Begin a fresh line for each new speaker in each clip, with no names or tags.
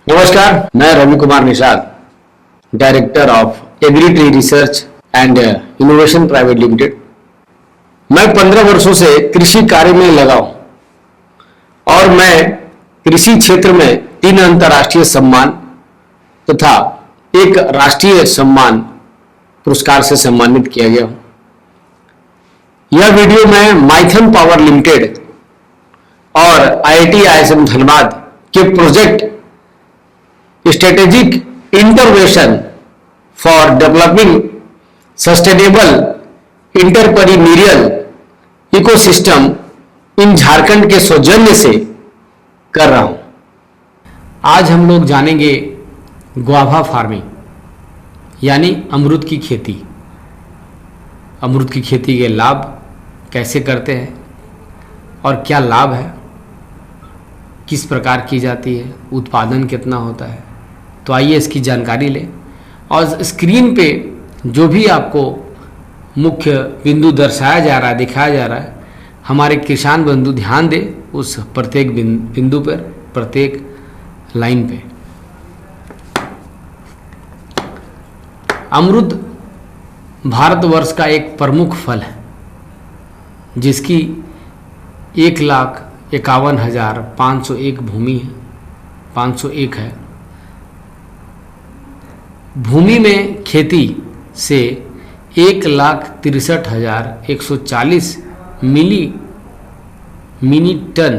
नमस्कार, मैं Ravi Kumar Nishad, director of agri tree research and innovation private limited. मैं 15 वर्षों से कृषि कार्य में लगा हूं और मैं कृषि क्षेत्र में 3 अंतर्राष्ट्रीय सम्मान तथा एक राष्ट्रीय सम्मान पुरस्कार से सम्मानित किया गया हूं। यह वीडियो मैं माइथन पावर लिमिटेड और IIT ISM धनबाद के project strategic intervention for developing sustainable entrepreneurial ecosystem इन झारखंड के सौजन्य से कर रहा हूं। आज हम लोग जानेंगे गुआवा फार्मिंग यानी अमरूद की खेती। अमरूद की खेती के लाभ कैसे करते हैं और क्या लाभ है, किस प्रकार की जाती है, उत्पादन कितना होता है। तो आइए इसकी जानकारी लें और स्क्रीन पे जो भी आपको मुख्य बिंदु दर्शाया जा रहा है, दिखाया जा रहा है, हमारे किसान बंधु ध्यान दें उस प्रत्येक बिंदु पर, प्रत्येक लाइन पे। अमरूद भारतवर्ष का एक प्रमुख फल है जिसकी 1,51,501 भूमि है, 501 है। भूमि में खेती से 1,63,140 मिनी टन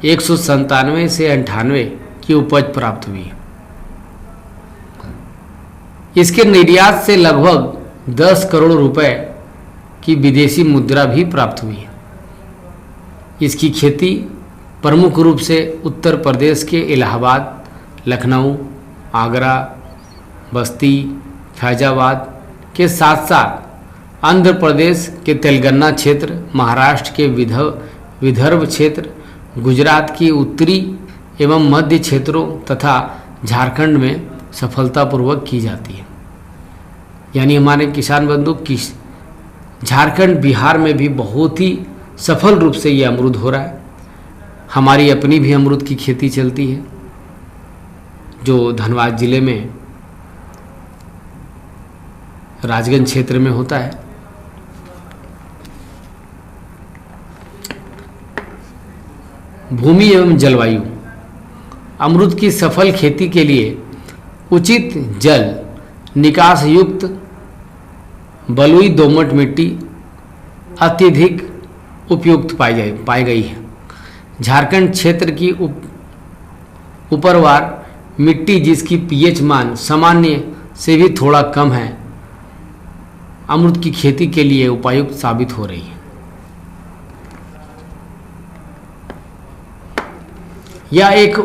197 से 98 की उपज प्राप्त हुई है। इसके निर्यात से लगभग 10 करोड़ रुपए की विदेशी मुद्रा भी प्राप्त हुई है। इसकी खेती प्रमुख रूप से उत्तर प्रदेश के इलाहाबाद, लखनऊ, आगरा, बस्ती, फैजाबाद के साथ साथ आंध्र प्रदेश के तेलंगाना क्षेत्र, महाराष्ट्र के विदर्भ क्षेत्र, गुजरात की उत्तरी एवं मध्य क्षेत्रों तथा झारखंड में सफलतापूर्वक की जाती है। यानी हमारे किसान बंधु झारखंड, बिहार में भी बहुत ही सफल रूप से ये अमरूद हो रहा है। हमारी अपनी भी अमरूद की खेती चलती है जो धनबाद जिले में राजगंज क्षेत्र में होता है। भूमि एवं जलवायु। अमरूद की सफल खेती के लिए उचित जल निकास युक्त बलुई दोमट मिट्टी अत्यधिक उपयुक्त पाई गई है। झारखंड क्षेत्र की ऊपरवार मिट्टी जिसकी pH मान सामान्य से भी थोड़ा कम है, अमरूद की खेती के लिए उपयुक्त साबित हो रही है। यह एक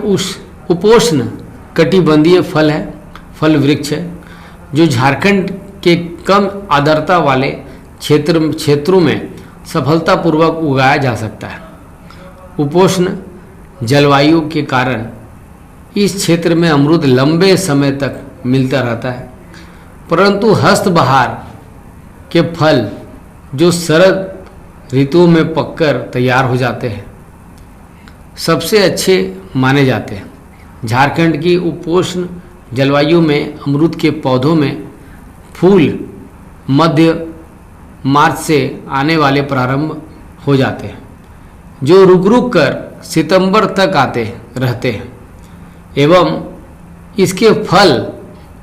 उपोष्ण कटिबंधीय फल वृक्ष है जो झारखंड के कम आर्द्रता वाले क्षेत्रों में सफलतापूर्वक उगाया जा सकता है। उपोष्ण जलवायु के कारण इस क्षेत्र में अमरूद लंबे समय तक मिलता रहता है, परंतु हस्तबहार के फल जो शरद ऋतु में पककर तैयार हो जाते हैं सबसे अच्छे माने जाते हैं। झारखंड की उपोष्ण जलवायु में अमरूद के पौधों में फूल मध्य मार्च से आने वाले प्रारंभ हो जाते हैं, जो रुक रुक कर सितंबर तक आते रहते हैं एवं इसके फल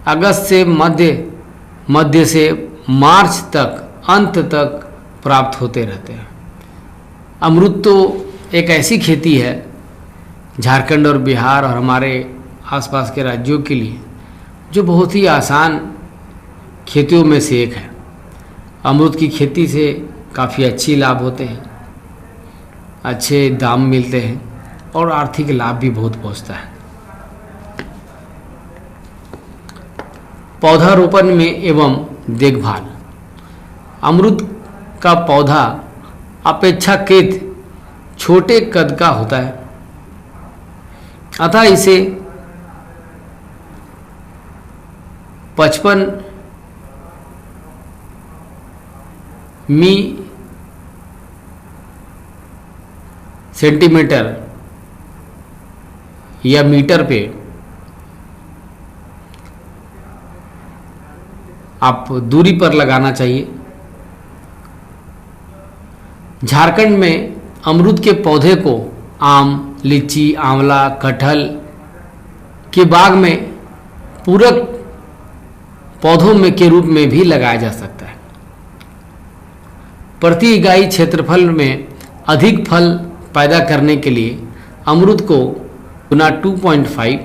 अगस्त से मध्य से मार्च तक अंत तक प्राप्त होते रहते हैं। अमरूद तो एक ऐसी खेती है झारखंड और बिहार और हमारे आसपास के राज्यों के लिए जो बहुत ही आसान खेतियों में से एक है। अमरूद की खेती से काफ़ी अच्छी लाभ होते हैं, अच्छे दाम मिलते हैं और आर्थिक लाभ भी बहुत पहुंचता है। पौधारोपण में एवं देखभाल। अमरूद का पौधा अपेक्षाकृत छोटे कद का होता है, अतः इसे 55 सेंटीमीटर या मीटर पे आप दूरी पर लगाना चाहिए। झारखंड में अमरूद के पौधे को आम, लीची, आंवला, कटहल के बाग में पूरक पौधों में के रूप में भी लगाया जा सकता है। प्रति इकाई क्षेत्रफल में अधिक फल पैदा करने के लिए अमरूद को गुना 2.5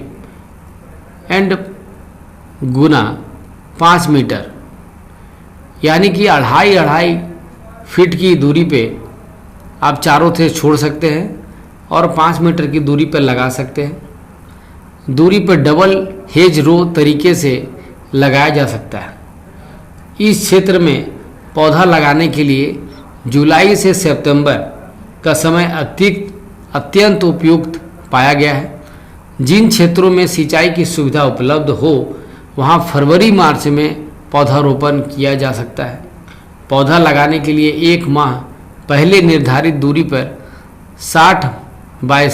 एंड गुना 5 मीटर यानी कि 2.5 फीट की दूरी पे आप चारों से छोड़ सकते हैं और 5 मीटर की दूरी पर लगा सकते हैं। दूरी पर डबल हेज रो तरीके से लगाया जा सकता है। इस क्षेत्र में पौधा लगाने के लिए जुलाई से सितंबर का समय अत्यंत उपयुक्त पाया गया है। जिन क्षेत्रों में सिंचाई की सुविधा उपलब्ध हो वहां फरवरी मार्च में पौधारोपण किया जा सकता है। पौधा लगाने के लिए 1 माह पहले निर्धारित दूरी पर 60 बाय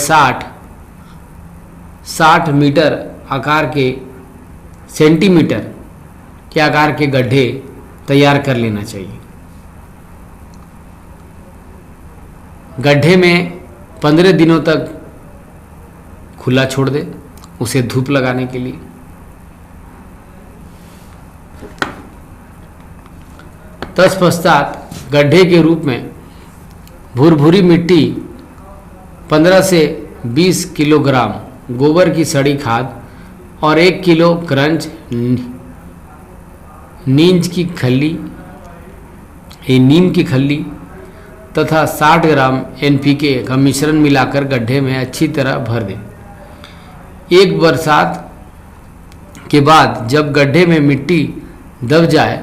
60 मीटर आकार के सेंटीमीटर के आकार के गड्ढे तैयार कर लेना चाहिए। गड्ढे में 15 दिनों तक खुला छोड़ दें उसे धूप लगाने के लिए। तत्पश्चात गड्ढे के रूप में भुरभुरी मिट्टी 15 से 20 किलोग्राम गोबर की सड़ी खाद और 1 किलो क्रंच नीम की खल्ली तथा 60 ग्राम NPK का मिश्रण मिलाकर गड्ढे में अच्छी तरह भर दें। एक बरसात के बाद जब गड्ढे में मिट्टी दब जाए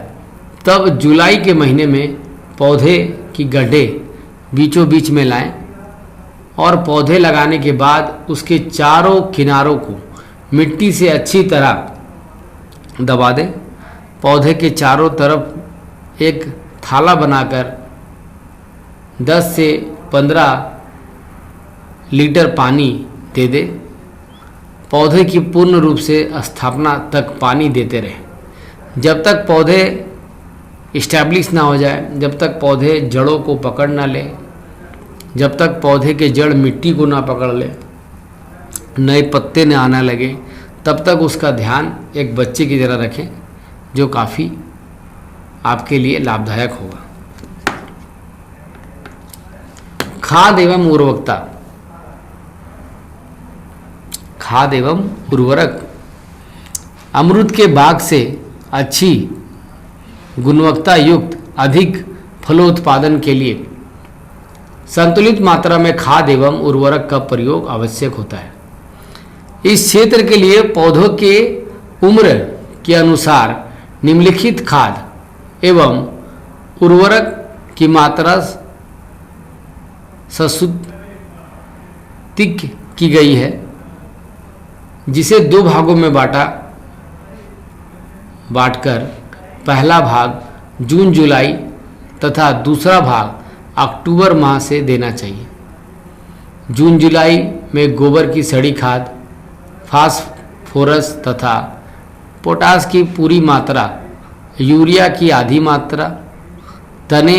तब जुलाई के महीने में पौधे की गड्ढे बीचों बीच में लाएं और पौधे लगाने के बाद उसके चारों किनारों को मिट्टी से अच्छी तरह दबा दें। पौधे के चारों तरफ एक थाला बनाकर 10 से 15 लीटर पानी दे दें। पौधे की पूर्ण रूप से स्थापना तक पानी देते रहें। जब तक पौधे इस्टेब्लिश ना हो जाए, जब तक पौधे जड़ों को पकड़ ना ले, जब तक पौधे के जड़ मिट्टी को ना पकड़ ले, नए पत्ते न आने लगे, तब तक उसका ध्यान एक बच्चे की तरह रखें, जो काफ़ी आपके लिए लाभदायक होगा। खाद एवं उर्वरकता। खाद एवं उर्वरक अमरूद के बाग से अच्छी गुणवत्ता युक्त अधिक फलोत्पादन के लिए संतुलित मात्रा में खाद एवं उर्वरक का प्रयोग आवश्यक होता है। इस क्षेत्र के लिए पौधों के उम्र के अनुसार निम्नलिखित खाद एवं उर्वरक की मात्रा ससूत्रित की गई है, जिसे 2 भागों में बांटकर पहला भाग जून जुलाई तथा दूसरा भाग अक्टूबर माह से देना चाहिए। जून जुलाई में गोबर की सड़ी खाद, फास्फोरस तथा पोटास की पूरी मात्रा, यूरिया की आधी मात्रा, तने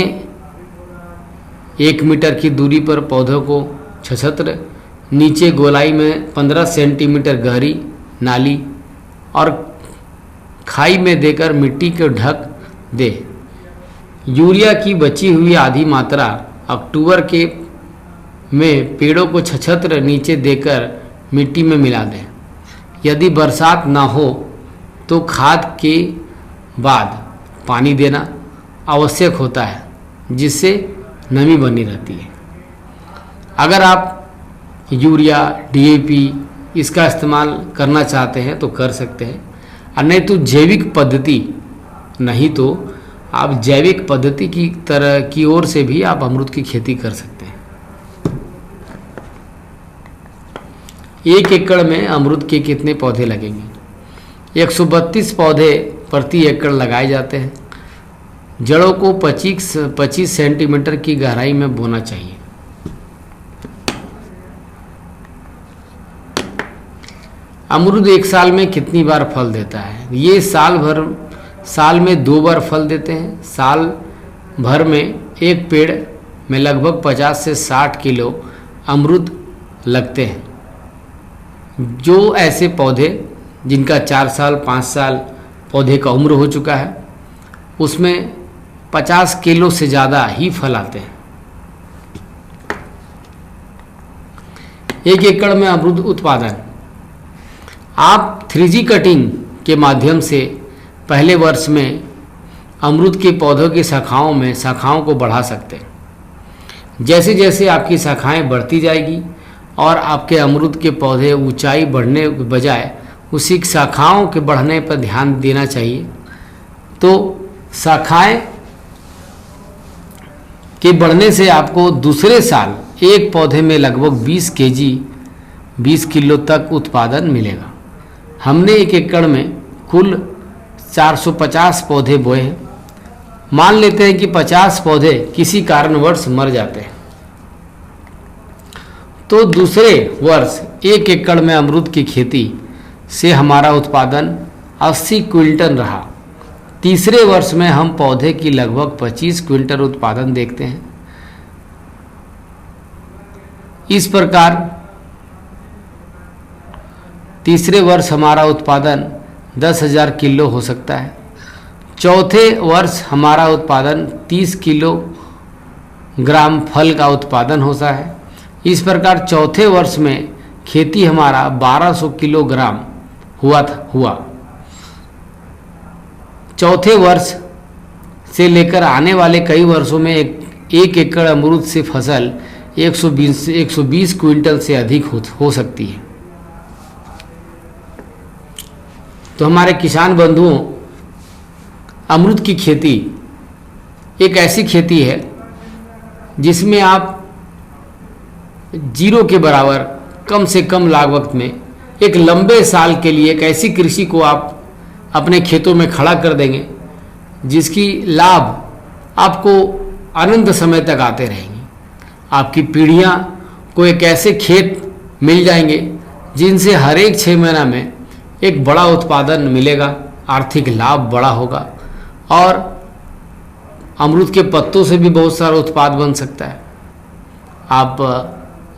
1 मीटर की दूरी पर पौधों को छछत्र नीचे गोलाई में 15 सेंटीमीटर गहरी नाली और खाई में देकर मिट्टी को ढक दे। यूरिया की बची हुई आधी मात्रा अक्टूबर के में पेड़ों को छछत्र नीचे देकर मिट्टी में मिला दें। यदि बरसात ना हो तो खाद के बाद पानी देना आवश्यक होता है, जिससे नमी बनी रहती है। अगर आप यूरिया, DAP इसका इस्तेमाल करना चाहते हैं तो कर सकते हैं, और नहीं तो जैविक पद्धति, नहीं तो आप जैविक पद्धति की तरह की ओर से भी आप अमरूद की खेती कर सकते हैं। 1 एकड़ में अमरूद के कितने पौधे लगेंगे? 132 पौधे प्रति एकड़ लगाए जाते हैं। जड़ों को 25 सेंटीमीटर की गहराई में बोना चाहिए। अमरूद एक साल में कितनी बार फल देता है? ये साल में 2 बार फल देते हैं। साल भर में एक पेड़ में लगभग 50 से 60 किलो अमरूद लगते हैं। जो ऐसे पौधे जिनका 4 साल 5 साल पौधे का उम्र हो चुका है, उसमें 50 किलो से ज़्यादा ही फल आते हैं। 1 एकड़ में अमरूद उत्पादन। आप 3G कटिंग के माध्यम से पहले वर्ष में अमरूद के पौधों की शाखाओं को बढ़ा सकते हैं। जैसे जैसे आपकी शाखाएं बढ़ती जाएगी और आपके अमरूद के पौधे ऊंचाई बढ़ने के बजाय उसी शाखाओं के बढ़ने पर ध्यान देना चाहिए। तो शाखाएं के बढ़ने से आपको दूसरे साल एक पौधे में लगभग 20 किलो तक उत्पादन मिलेगा। हमने 1 एकड़ में कुल 450 पौधे बोए हैं। मान लेते हैं कि 50 पौधे किसी कारणवश मर जाते हैं, तो दूसरे वर्ष 1 एकड़ में अमरूद की खेती से हमारा उत्पादन 80 क्विंटल रहा। तीसरे वर्ष में हम पौधे की लगभग 25 क्विंटल उत्पादन देखते हैं। इस प्रकार तीसरे वर्ष हमारा उत्पादन 10,000 किलो हो सकता है। चौथे वर्ष हमारा उत्पादन 30 किलोग्राम फल का उत्पादन होता है। इस प्रकार चौथे वर्ष में खेती हमारा 1200 किलोग्राम हुआ। चौथे वर्ष से लेकर आने वाले कई वर्षों में एक एकड़ अमरूद से फसल 120 क्विंटल से अधिक हो सकती है। तो हमारे किसान बंधुओं, अमरूद की खेती एक ऐसी खेती है जिसमें आप 0 के बराबर कम से कम लागत में एक लंबे साल के लिए एक ऐसी कृषि को आप अपने खेतों में खड़ा कर देंगे जिसकी लाभ आपको अनंत समय तक आते रहेंगे। आपकी पीढ़ियां को एक ऐसे खेत मिल जाएंगे जिनसे हर एक 6 महीना में एक बड़ा उत्पादन मिलेगा, आर्थिक लाभ बड़ा होगा और अमरूद के पत्तों से भी बहुत सारा उत्पाद बन सकता है। आप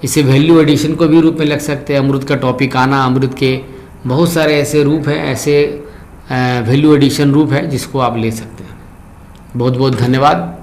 इसे वैल्यू एडिशन को भी रूप में लग सकते हैं। अमरूद का टॉपिकाना, अमरूद के बहुत सारे ऐसे रूप हैं, ऐसे वैल्यू एडिशन रूप है जिसको आप ले सकते हैं। बहुत बहुत धन्यवाद।